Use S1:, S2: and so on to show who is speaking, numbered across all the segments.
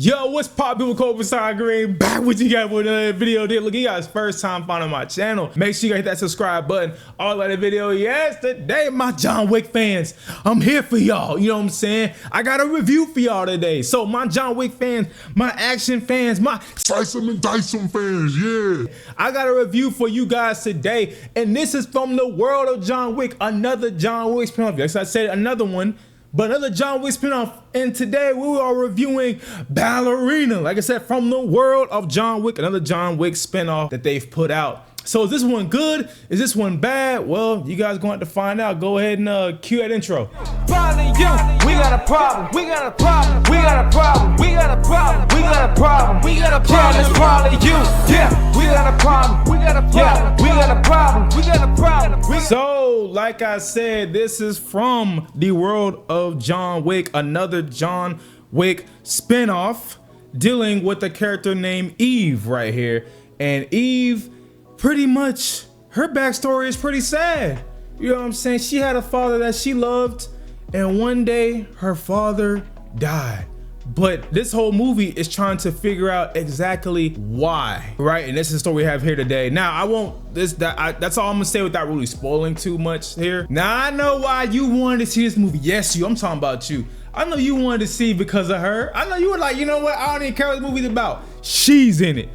S1: Yo, what's poppin' with Copenhagen Green? Back with you guys with another video. Look, you guys first time finding my channel. Make sure you hit that subscribe button. All that video. Yes, today my John Wick fans, I'm here for y'all. You know what I'm saying? I got a review for y'all today. So my John Wick fans, my action fans, my slice 'em and dice 'em fans, yeah. I got a review for you guys today, and this is from the world of John Wick. Another John Wick spinoff. Yes, I said another one. But another John Wick spinoff, and today we are reviewing Ballerina. Like I said, from the world of John Wick, another John Wick spinoff that they've put out. So is this one good? Is this one bad? Well, you guys going to have to find out. Go ahead and cue that intro.
S2: We got a problem, we got a problem, we got a problem, we got a problem, we got a problem, we got a problem, it's probably you. Yeah, we got a problem, we got a problem, we got a problem, we got a problem.
S1: So, like I said, this is from the world of John Wick, another John Wick spinoff dealing with a character named Eve right here. And Eve, pretty much, her backstory is pretty sad. You know what I'm saying? She had a father that she loved, and one day her father died. But this whole movie is trying to figure out exactly why, right? And this is the story we have here today. Now, I won't, that's all I'm gonna say without really spoiling too much here. Now, I know why you wanted to see this movie. Yes, I'm talking about you. I know you wanted to see because of her. I know you were like, you know what? I don't even care what the movie's about. She's in it.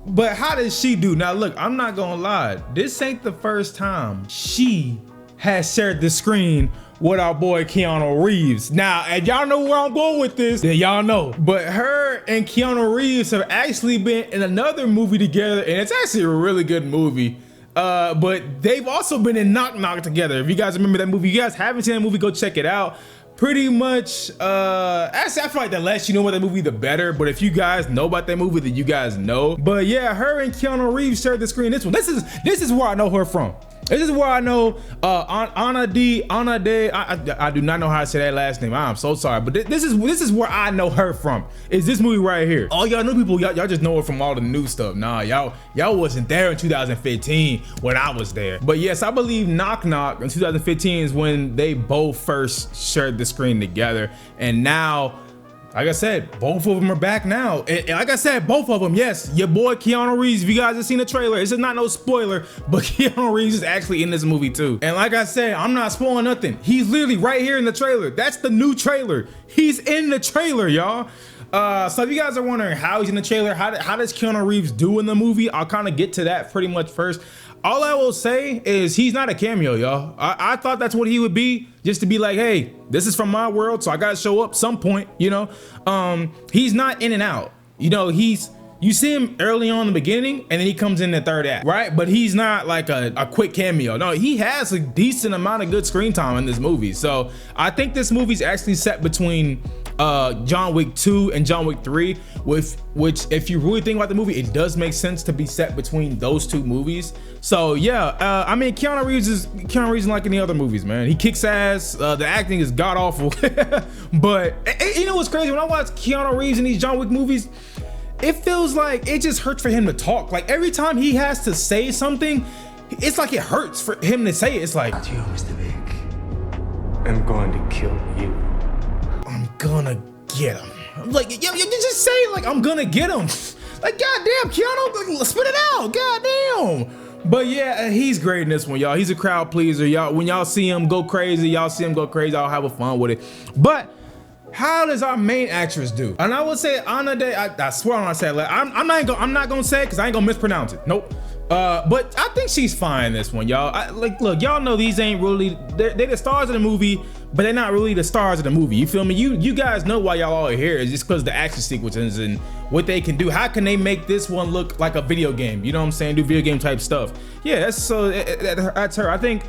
S1: But how does she do? Now, look, I'm not gonna lie. This ain't the first time she has shared the screen with our boy Keanu Reeves. Now, and y'all know where I'm going with this, then y'all know. But her and Keanu Reeves have actually been in another movie together, and it's actually a really good movie. But they've also been in Knock Knock together. If you guys remember that movie, if you guys haven't seen that movie, go check it out. Pretty much, actually, I feel like the less you know about that movie, the better. But if you guys know about that movie, then you guys know. But yeah, her and Keanu Reeves shared the screen. This one, this is where I know her from. This is where I know Ana D. I do not know how to say that last name. I'm so sorry, but this is where I know her from. Is this movie right here? All y'all new people, y'all just know her from all the new stuff. Nah, y'all wasn't there in 2015 when I was there. But yes, I believe Knock Knock in 2015 is when they both first shared the screen together, and now, like I said, both of them are back now. And like I said, both of them, yes, your boy Keanu Reeves, if you guys have seen the trailer, this is not no spoiler, but Keanu Reeves is actually in this movie too. And like I said, I'm not spoiling nothing. He's literally right here in the trailer. That's the new trailer. He's in the trailer, y'all. So if you guys are wondering how he's in the trailer, how does Keanu Reeves do in the movie, I'll kind of get to that pretty much first. All I will say is he's not a cameo, y'all. I thought that's what he would be, just to be like, hey, this is from my world, so I gotta show up some point, you know? He's not in and out. You know, you see him early on in the beginning, and then he comes in the third act, right? But he's not like a quick cameo. No, he has a decent amount of good screen time in this movie. So I think this movie's actually set between John Wick 2 and John Wick 3, which if you really think about the movie, it does make sense to be set between those two movies. So yeah, I mean, Keanu Reeves is like any other movies, man. He kicks ass. The acting is god awful. But you know what's crazy? When I watch Keanu Reeves in these John Wick movies, it feels like it just hurts for him to talk. Like every time he has to say something, it's like it hurts for him to say it. It's like,
S3: you, Mr. Wick. I'm going to kill you.
S1: I'm gonna get him. I'm like, yo, you just say like, I'm gonna get him. Like, goddamn, Keanu, spit it out, goddamn. But yeah, he's great in this one, y'all. He's a crowd pleaser, y'all. When y'all see him go crazy, y'all have fun with it. But how does our main actress do? And I would say Ana D. I swear I said like, I'm not gonna say it because I ain't gonna mispronounce it. Nope. But I think she's fine in this one, y'all. Look, y'all know these ain't really, they're the stars of the movie, but they're not really the stars of the movie. You feel me? You guys know why y'all all are here. It's just because the action sequences and what they can do. How can they make this one look like a video game? You know what I'm saying? Do video game type stuff. Yeah, that's her. I think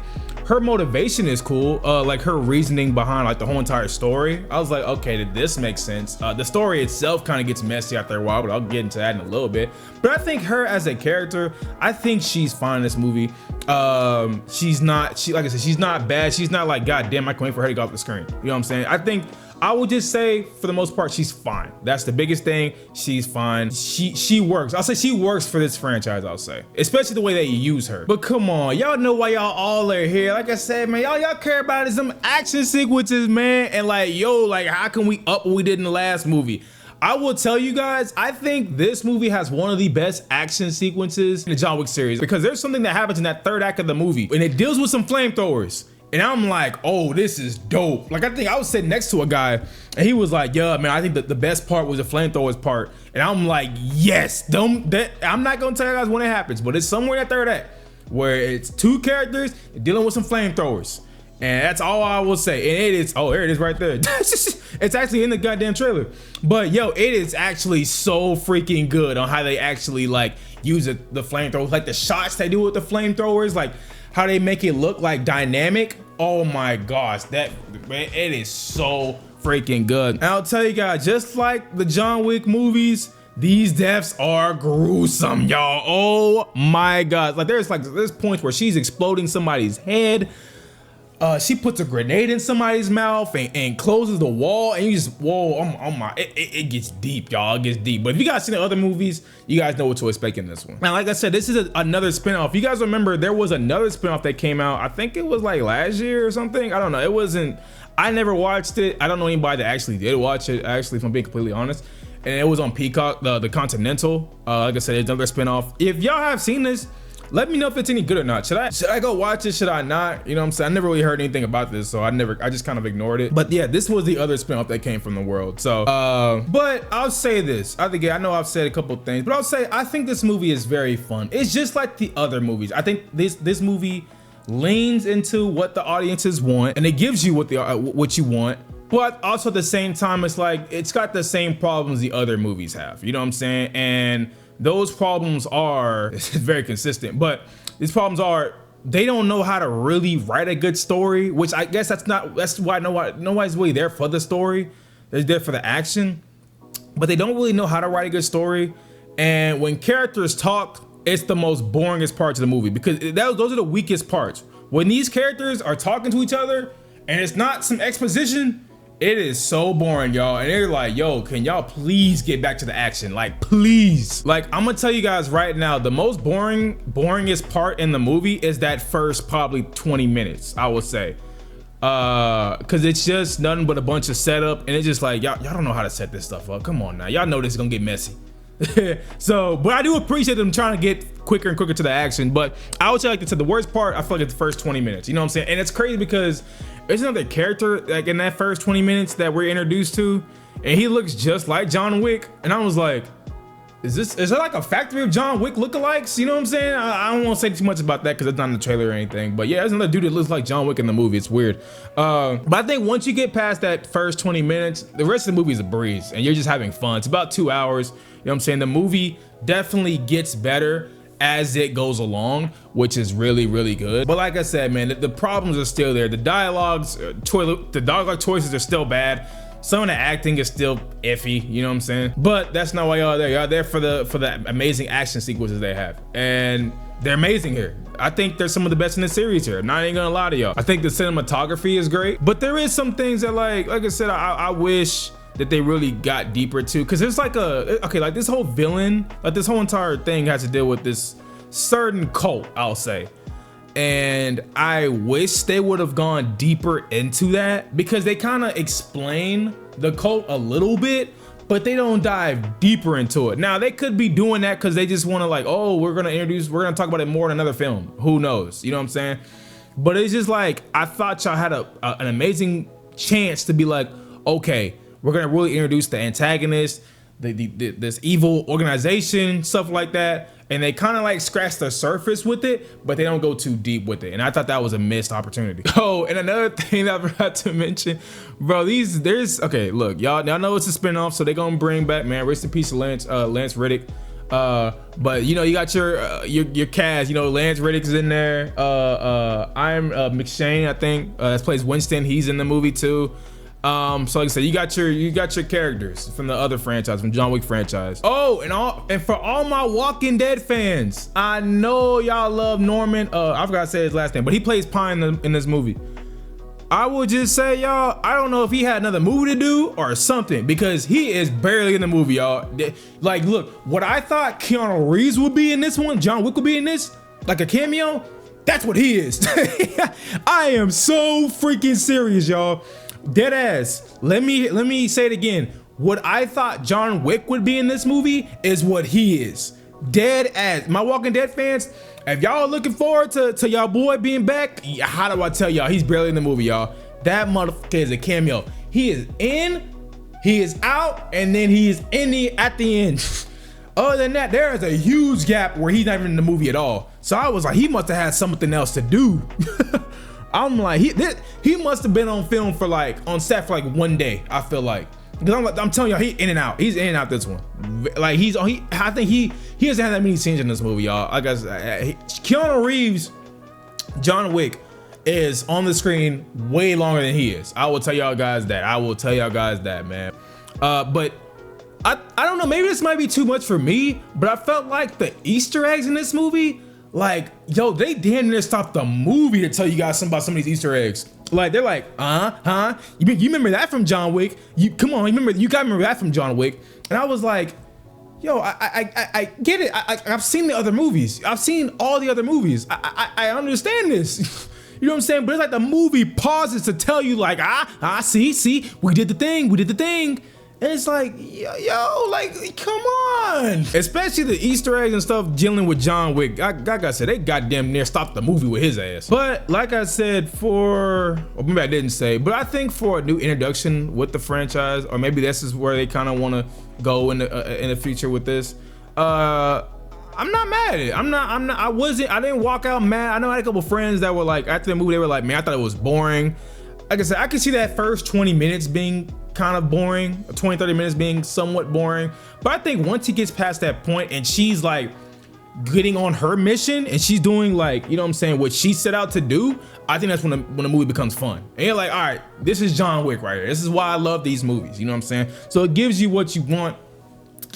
S1: her motivation is cool, like her reasoning behind like the whole entire story. I was like, okay, this makes sense. The story itself kind of gets messy after a while, but I'll get into that in a little bit. But I think her as a character, I think she's fine in this movie. Like I said, she's not bad. She's not like, God damn, I can't wait for her to go off the screen. You know what I'm saying? I think I would just say, for the most part, she's fine. That's the biggest thing. She's fine. She works. I'll say she works for this franchise, I'll say. Especially the way that you use her. But come on, y'all know why y'all all are here. Like I said, man, y'all care about is some action sequences, man. And like, yo, like, how can we up what we did in the last movie? I will tell you guys, I think this movie has one of the best action sequences in the John Wick series, because there's something that happens in that third act of the movie and it deals with some flamethrowers. And I'm like, oh, this is dope. Like, I think I was sitting next to a guy and he was like, yeah, man, I think that the best part was the flamethrowers part. And I'm like, yes, I'm not gonna tell you guys when it happens, but it's somewhere in that third act where it's two characters dealing with some flamethrowers. And that's all I will say. And it is, oh, there it is right there. It's actually in the goddamn trailer. But yo, it is actually so freaking good on how they actually like use the flamethrowers, like the shots they do with the flamethrowers, like how they make it look like dynamic. Oh my gosh, that, man, it is so freaking good. And I'll tell you guys, just like the John Wick movies, these deaths are gruesome, y'all. Oh my god. Like there's points where she's exploding somebody's head. She puts a grenade in somebody's mouth and closes the wall, and you just, whoa, oh my, it gets deep, y'all. It gets deep. But if you guys seen the other movies, you guys know what to expect in this one. Now, like I said, this is another spinoff. You guys remember there was another spinoff that came out, I think it was like last year or something. I don't know. It wasn't, I never watched it. I don't know anybody that actually did watch it, actually, if I'm being completely honest. And it was on Peacock, the Continental. Like I said, it's another spinoff. If y'all have seen this, let me know if it's any good or not. Should I go watch it? Should I not? You know what I'm saying? I never really heard anything about this, so I just kind of ignored it. But yeah, this was the other spinoff that came from the world. So, but I'll say this. I know I've said a couple things, but I'll say I think this movie is very fun. It's just like the other movies. I think this movie leans into what the audiences want, and it gives you what you want. But also at the same time, it's like it's got the same problems the other movies have. You know what I'm saying? And those problems are, it's very consistent, but these problems are, they don't know how to really write a good story, which I guess that's why nobody's really there for the story. They're there for the action, but they don't really know how to write a good story. And when characters talk, it's the most boringest parts of the movie, because those are the weakest parts. When these characters are talking to each other and it's not some exposition, it is so boring, y'all. And they're like, yo, can y'all please get back to the action? Like, please. Like, I'm gonna tell you guys right now, the most boringest part in the movie is that first probably 20 minutes, I would say. Cause it's just nothing but a bunch of setup, and it's just like, y'all don't know how to set this stuff up. Come on now, y'all know this is gonna get messy. So, but I do appreciate them trying to get quicker and quicker to the action. But I would say, like, the worst part, I feel like it's the first 20 minutes. You know what I'm saying? And it's crazy because there's another character like in that first 20 minutes that we're introduced to, and he looks just like John Wick. And I was like, is that like a factory of John Wick lookalikes? You know what I'm saying? I don't want to say too much about that because it's not in the trailer or anything. But yeah, there's another dude that looks like John Wick in the movie. It's weird. But I think once you get past that first 20 minutes, the rest of the movie is a breeze, and you're just having fun. It's about 2 hours. You know what I'm saying? The movie definitely gets better as it goes along, which is really, really good. But like I said, man, the problems are still there. The dialogue choices are still bad. Some of the acting is still iffy, you know what I'm saying? But that's not why y'all are there. Y'all are there for the amazing action sequences they have, and they're amazing here. I think they're some of the best in the series here. I'm not even gonna lie to y'all. I think the cinematography is great, but there is some things that, like I said, I wish that they really got deeper to, because there's like like this whole villain, like this whole entire thing has to deal with this certain cult, I'll say. And I wish they would have gone deeper into that, because they kind of explain the cult a little bit, but they don't dive deeper into it. Now, they could be doing that because they just want to, like, oh, we're gonna talk about it more in another film. Who knows? You know what I'm saying? But it's just like, I thought y'all had an amazing chance to be like, okay, we're gonna really introduce the antagonist, this evil organization, stuff like that. And they kind of like scratch the surface with it, but they don't go too deep with it. And I thought that was a missed opportunity. Oh, and another thing that I forgot to mention, bro, okay, look, y'all know it's a spinoff, so they're gonna bring back, man, rest in peace to Lance Reddick. But you know, you got your cast, you know, Lance Reddick's in there. I'm McShane, I think, that plays Winston. He's in the movie too. So like I said, you got your characters from the other franchise, from John Wick franchise. Oh, and for all my Walking Dead fans, I know y'all love Norman. I forgot to say his last name, but he plays Pine in this movie. I would just say, y'all, I don't know if he had another movie to do or something, because he is barely in the movie, y'all. Like, look, what I thought Keanu Reeves would be in this one, John Wick would be in this, like a cameo, that's what he is. I am so freaking serious, y'all. Dead ass. Let me say it again. what I thought John Wick would be in this movie is what he is. Dead ass. My Walking Dead fans, if y'all are looking forward to y'all boy being back, how do I tell y'all? He's barely in the movie, y'all. That motherfucker is a cameo. He is in, he is out, and then he is at the end. Other than that, there is a huge gap where he's not even in the movie at all. So I was like, he must have had something else to do. I'm like, he must have been on film for like, on set for like one day, I feel like. Because I'm telling y'all, he's in and out. He's in and out this one. Like I think he doesn't have that many scenes in this movie, y'all. I guess Keanu Reeves, John Wick, is on the screen way longer than he is. I will tell y'all guys that. I will tell y'all guys that, man. But I don't know, maybe this might be too much for me, but I felt like the Easter eggs in this movie, like, yo, they damn near stopped the movie to tell you guys something about some of these Easter eggs. Like, they're like, you remember that from John Wick? You gotta remember that from John Wick. And I was like, yo, I get it. I've seen the other movies. I've seen all the other movies. I understand this. You know what I'm saying? But it's like the movie pauses to tell you like, see, we did the thing. And it's like, yo, like, come on. Especially the Easter eggs and stuff dealing with John Wick. Like I said, they goddamn near stopped the movie with his ass. But like I said, or maybe I didn't say, but I think for a new introduction with the franchise, or maybe this is where they kind of want to go in the future with this. I'm not mad at it. I didn't walk out mad. I know I had a couple friends that were like, after the movie, they were like, man, I thought it was boring. Like I said, I could see that first 20 minutes being kind of boring, 20-30 minutes being somewhat boring, but I think once he gets past that point and she's like getting on her mission and she's doing like, you know what I'm saying, what she set out to do, I think that's when the movie becomes fun. And you're like, all right, this is John Wick right here. This is why I love these movies, you know what I'm saying? So it gives you what you want.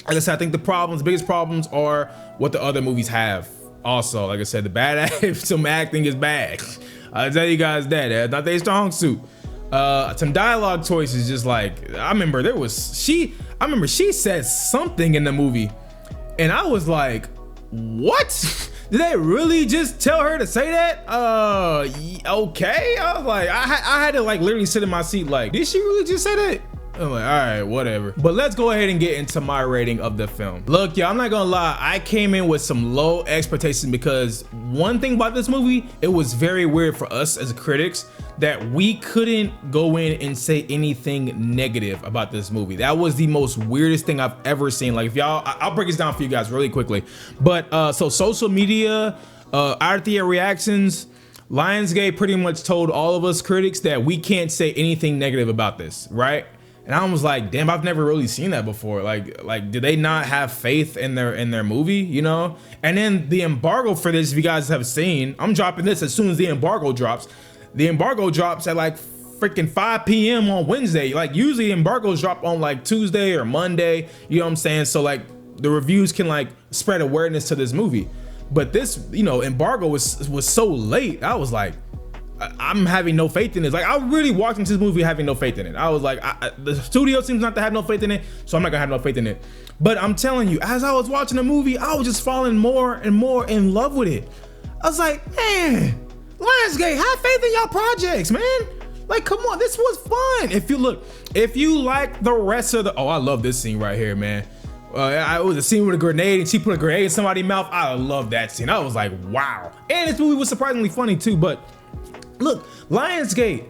S1: Like I said, I think the biggest problems are what the other movies have. Also, like I said, some acting is bad. I'll tell you guys that. That's not their strong suit. Some dialogue choices, just like, I remember she said something in the movie and I was like, what? Did they really just tell her to say that? Okay. I was like, I had to like literally sit in my seat like, did she really just say that? I'm like, all right, whatever. But let's go ahead and get into my rating of the film. Look, y'all, I'm not gonna lie, I came in with some low expectations because one thing about this movie, it was very weird for us as critics that we couldn't go in and say anything negative about this movie. That was the most weirdest thing I've ever seen. Like, if y'all, I'll break this down for you guys really quickly. But so social media, our theater reactions, Lionsgate pretty much told all of us critics that we can't say anything negative about this, right? And I was like, damn, I've never really seen that before. Like, did they not have faith in their movie, you know? And then the embargo for this, if you guys have seen, I'm dropping this as soon as the embargo drops. The embargo drops at like freaking 5 p.m. on Wednesday. Like, usually embargoes drop on like Tuesday or Monday, you know what I'm saying? So like the reviews can like spread awareness to this movie. But this, you know, embargo was so late. I was like, I'm having no faith in this. Like, I really walked into this movie having no faith in it. I was like, the studio seems not to have no faith in it, so I'm not gonna have no faith in it. But I'm telling you, as I was watching the movie, I was just falling more and more in love with it. I was like, man, Lionsgate, have faith in y'all projects, man. Like, come on, this was fun. If you like the rest of the, oh, I love this scene right here, man. It was a scene with a grenade and she put a grenade in somebody's mouth. I love that scene. I was like, wow. And this movie was surprisingly funny too, but look, Lionsgate,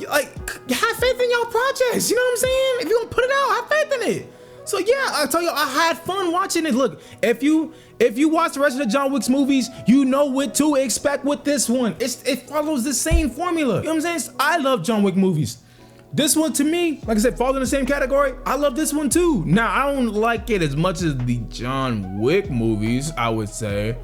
S1: like, have faith in y'all projects. You know what I'm saying? If you're gonna put it out, have faith in it. So yeah, I tell you, I had fun watching it. Look, if you watch the rest of the John Wick's movies, you know what to expect with this one. It follows the same formula. You know what I'm saying? I love John Wick movies. This one, to me, like I said, falls in the same category. I love this one too. Now, I don't like it as much as the John Wick movies, I would say.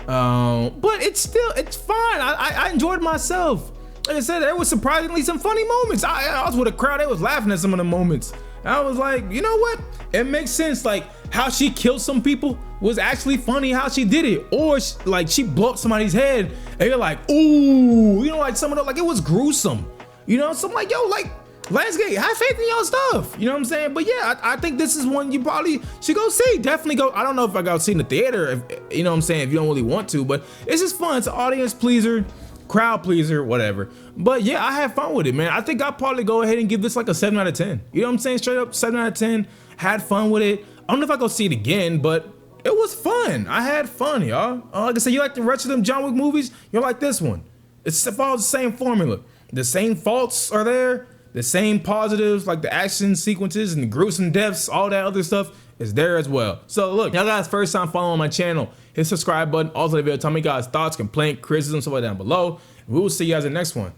S1: But it's fine. I enjoyed myself. Like I said, there was surprisingly some funny moments. I was with a crowd, they was laughing at some of the moments. And I was like, you know what? It makes sense. Like, how she killed some people was actually funny how she did it. Or like she blew up somebody's head and you're like, ooh, you know, like some of the, like, it was gruesome. You know, so I'm like, yo, like, Lionsgate, have faith in y'all stuff. You know what I'm saying? But yeah, I think this is one you probably should go see. Definitely go. I don't know if I got to see in the theater, you know what I'm saying, if you don't really want to, but it's just fun. It's an audience pleaser. crowd pleaser, whatever. But yeah, I had fun with it, man. I think I'll probably go ahead and give this like a 7 out of 10. You know what I'm saying? Straight up 7 out of 10. Had fun with it. I don't know if I go see it again, but it was fun. I had fun, y'all. Like I said, you like the rest of them John Wick movies? You'll like this one. It follows the same formula. The same faults are there. The same positives, like the action sequences and the gruesome deaths, all that other stuff is there as well. So look, y'all guys first time following my channel, hit the subscribe button. Also the video, tell me guys thoughts, complaint, criticism, stuff like that down below. We will see you guys in the next one.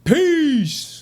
S1: Peace.